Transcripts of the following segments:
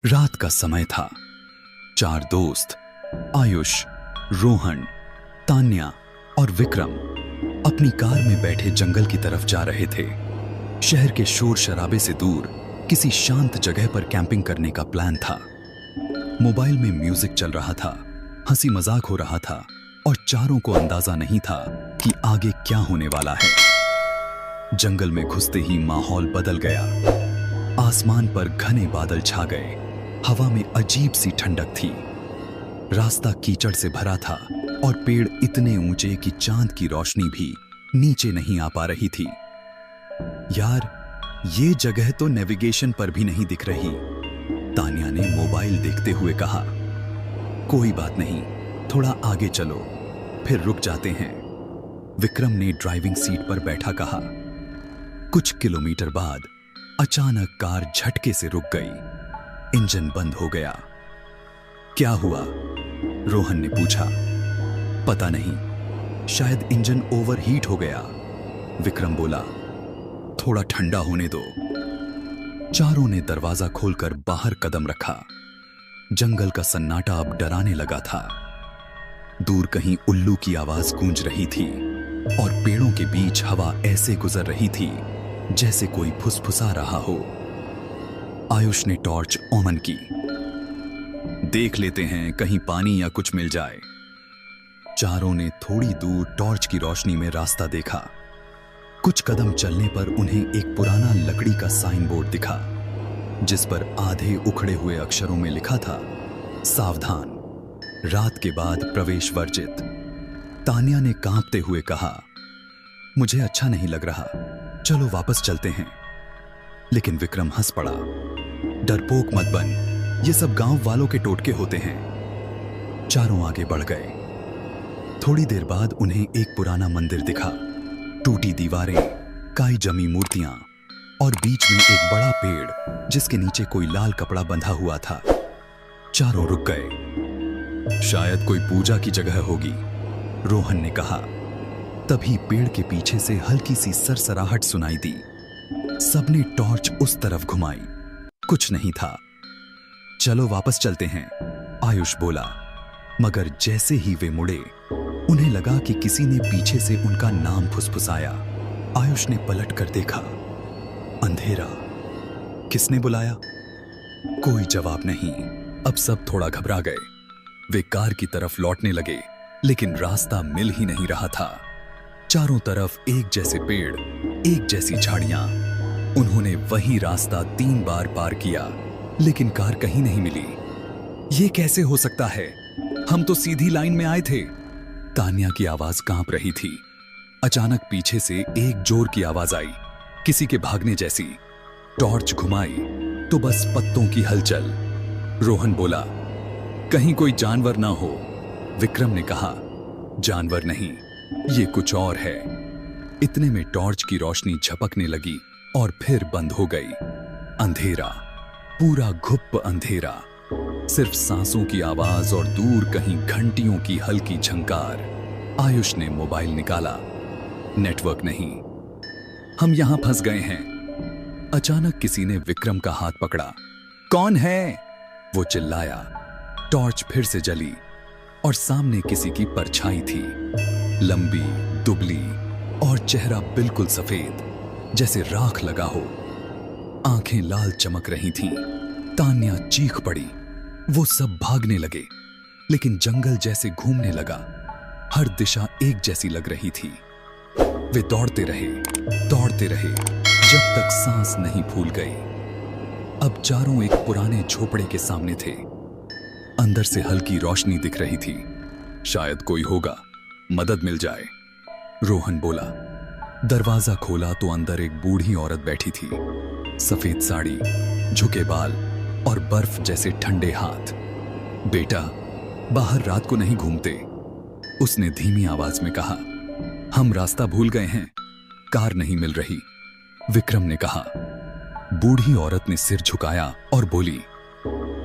रात का समय था। चार दोस्त आयुष, रोहन, तान्या और विक्रम अपनी कार में बैठे जंगल की तरफ जा रहे थे। शहर के शोर शराबे से दूर किसी शांत जगह पर कैंपिंग करने का प्लान था। मोबाइल में म्यूजिक चल रहा था, हंसी मजाक हो रहा था और चारों को अंदाजा नहीं था कि आगे क्या होने वाला है। जंगल में घुसते ही माहौल बदल गया। आसमान पर घने बादल छा गए, हवा में अजीब सी ठंडक थी। रास्ता कीचड़ से भरा था और पेड़ इतने ऊंचे कि चांद की रोशनी भी नीचे नहीं आ पा रही थी। यार, ये जगह तो नेविगेशन पर भी नहीं दिख रही, तान्या ने मोबाइल देखते हुए कहा। कोई बात नहीं, थोड़ा आगे चलो, फिर रुक जाते हैं, विक्रम ने ड्राइविंग सीट पर बैठा कहा। कुछ किलोमीटर बाद अचानक कार झटके से रुक गई। इंजन बंद हो गया। क्या हुआ? रोहन ने पूछा। पता नहीं, शायद इंजन ओवरहीट हो गया, विक्रम बोला। थोड़ा ठंडा होने दो। चारों ने दरवाजा खोलकर बाहर कदम रखा। जंगल का सन्नाटा अब डराने लगा था। दूर कहीं उल्लू की आवाज गूंज रही थी और पेड़ों के बीच हवा ऐसे गुजर रही थी जैसे कोई फुसफुसा रहा हो। आयुष ने टॉर्च ऑन की। देख लेते हैं, कहीं पानी या कुछ मिल जाए। चारों ने थोड़ी दूर टॉर्च की रोशनी में रास्ता देखा। कुछ कदम चलने पर उन्हें एक पुराना लकड़ी का साइन बोर्ड दिखा, जिस पर आधे उखड़े हुए अक्षरों में लिखा था, सावधान, रात के बाद प्रवेश वर्जित। तान्या ने कांपते हुए कहा, मुझे अच्छा नहीं लग रहा, चलो वापस चलते हैं। लेकिन विक्रम हंस पड़ा। डरपोक मत बन, ये सब गांव वालों के टोटके होते हैं। चारों आगे बढ़ गए। थोड़ी देर बाद उन्हें एक पुराना मंदिर दिखा। टूटी दीवारें, काई जमी मूर्तियां और बीच में एक बड़ा पेड़ जिसके नीचे कोई लाल कपड़ा बंधा हुआ था। चारों रुक गए। शायद कोई पूजा की जगह होगी, रोहन ने कहा। तभी पेड़ के पीछे से हल्की सी सरसराहट सुनाई दी। सबने टॉर्च उस तरफ घुमाई। कुछ नहीं था। चलो वापस चलते हैं, आयुष बोला। मगर जैसे ही वे मुड़े, उन्हें लगा कि किसी ने पीछे से उनका नाम फुसफुसाया। आयुष ने पलट कर देखा। अंधेरा। किसने बुलाया? कोई जवाब नहीं। अब सब थोड़ा घबरा गए। वे कार की तरफ लौटने लगे, लेकिन रास्ता मिल ही नहीं रहा था। चारों तरफ एक जैसे पेड़, एक जैसी झाड़ियां। उन्होंने वही रास्ता 3 बार पार किया, लेकिन कार कहीं नहीं मिली। ये कैसे हो सकता है? हम तो सीधी लाइन में आए थे। तान्या की आवाज कांप रही थी। अचानक पीछे से एक जोर की आवाज आई, किसी के भागने जैसी। टॉर्च घुमाई तो बस पत्तों की हलचल। रोहन बोला, कहीं कोई जानवर ना हो। विक्रम ने कहा, जानवर नहीं, ये कुछ और है। इतने में टॉर्च की रोशनी झपकने लगी और फिर बंद हो गई। अंधेरा, पूरा घुप अंधेरा। सिर्फ सांसों की आवाज और दूर कहीं घंटियों की हल्की झंकार। आयुष ने मोबाइल निकाला। नेटवर्क नहीं। हम यहां फंस गए हैं। अचानक किसी ने विक्रम का हाथ पकड़ा। कौन है? वो चिल्लाया। टॉर्च फिर से जली और सामने किसी की परछाई थी, लंबी, दुबली और चेहरा बिल्कुल सफेद, जैसे राख लगा हो। आंखें लाल चमक रही थीं। तान्या चीख पड़ी। वो सब भागने लगे, लेकिन जंगल जैसे घूमने लगा। हर दिशा एक जैसी लग रही थी। वे दौड़ते रहे जब तक सांस नहीं फूल गई। अब चारों एक पुराने झोपड़े के सामने थे। अंदर से हल्की रोशनी दिख रही थी। शायद कोई होगा, मदद मिल जाए, रोहन बोला। दरवाजा खोला तो अंदर एक बूढ़ी औरत बैठी थी। सफेद साड़ी, झुके बाल और बर्फ जैसे ठंडे हाथ। बेटा, बाहर रात को नहीं घूमते, उसने धीमी आवाज में कहा। हम रास्ता भूल गए हैं, कार नहीं मिल रही, विक्रम ने कहा। बूढ़ी औरत ने सिर झुकाया और बोली,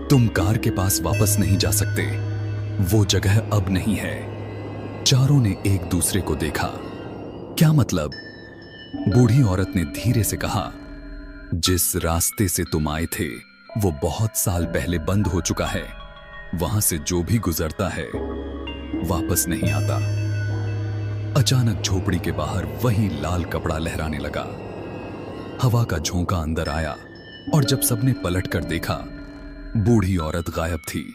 तुम कार के पास वापस नहीं जा सकते, वो जगह अब नहीं है। चारों ने एक दूसरे को देखा। क्या मतलब? बूढ़ी औरत ने धीरे से कहा, जिस रास्ते से तुम आए थे वो बहुत साल पहले बंद हो चुका है। वहां से जो भी गुजरता है वापस नहीं आता। अचानक झोपड़ी के बाहर वही लाल कपड़ा लहराने लगा। हवा का झोंका अंदर आया और जब सबने पलट कर देखा, बूढ़ी औरत गायब थी।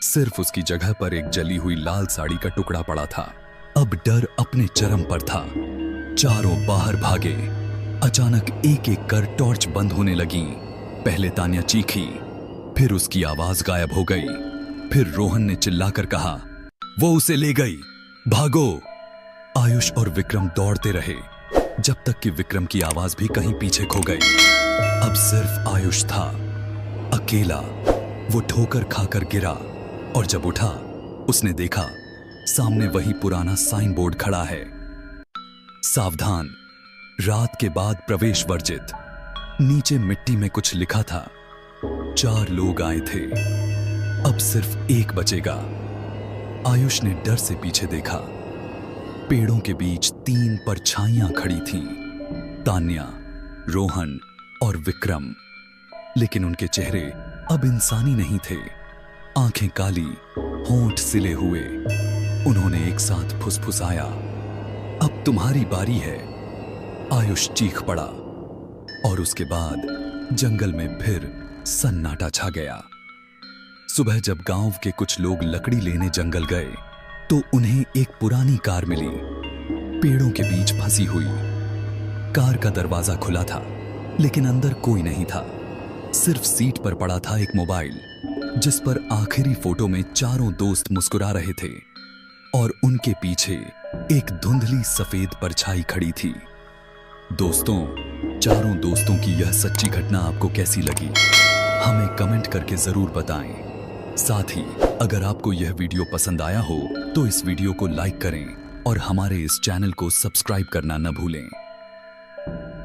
सिर्फ उसकी जगह पर एक जली हुई लाल साड़ी का टुकड़ा पड़ा था। अब डर अपने चरम पर था। चारों बाहर भागे। अचानक एक एक कर टॉर्च बंद होने लगी। पहले तान्या चीखी, फिर उसकी आवाज गायब हो गई। फिर रोहन ने चिल्लाकर कहा, वो उसे ले गई, भागो। आयुष और विक्रम दौड़ते रहे जब तक कि विक्रम की आवाज भी कहीं पीछे खो गई। अब सिर्फ आयुष था, अकेला। वो ठोकर खाकर गिरा और जब उठा उसने देखा सामने वही पुराना साइन बोर्ड खड़ा है, सावधान, रात के बाद प्रवेश वर्जित। नीचे मिट्टी में कुछ लिखा था। 4 लोग आए थे, अब सिर्फ एक बचेगा। आयुष ने डर से पीछे देखा। पेड़ों के बीच 3 परछाइयां खड़ी थीं, तान्या, रोहन और विक्रम। लेकिन उनके चेहरे अब इंसानी नहीं थे। आंखें काली, होंठ सिले हुए। उन्होंने एक साथ फुसफुसाया, अब तुम्हारी बारी है। आयुष चीख पड़ा और उसके बाद जंगल में फिर सन्नाटा छा गया। सुबह जब गांव के कुछ लोग लकड़ी लेने जंगल गए तो उन्हें एक पुरानी कार मिली, पेड़ों के बीच फंसी हुई। कार का दरवाजा खुला था लेकिन अंदर कोई नहीं था। सिर्फ सीट पर पड़ा था एक मोबाइल, जिस पर आखिरी फोटो में चारों दोस्त मुस्कुरा रहे थे और उनके पीछे एक धुंधली सफेद परछाई खड़ी थी। दोस्तों, चारों दोस्तों की यह सच्ची घटना आपको कैसी लगी, हमें कमेंट करके जरूर बताएं। साथ ही अगर आपको यह वीडियो पसंद आया हो तो इस वीडियो को लाइक करें और हमारे इस चैनल को सब्सक्राइब करना न भूलें।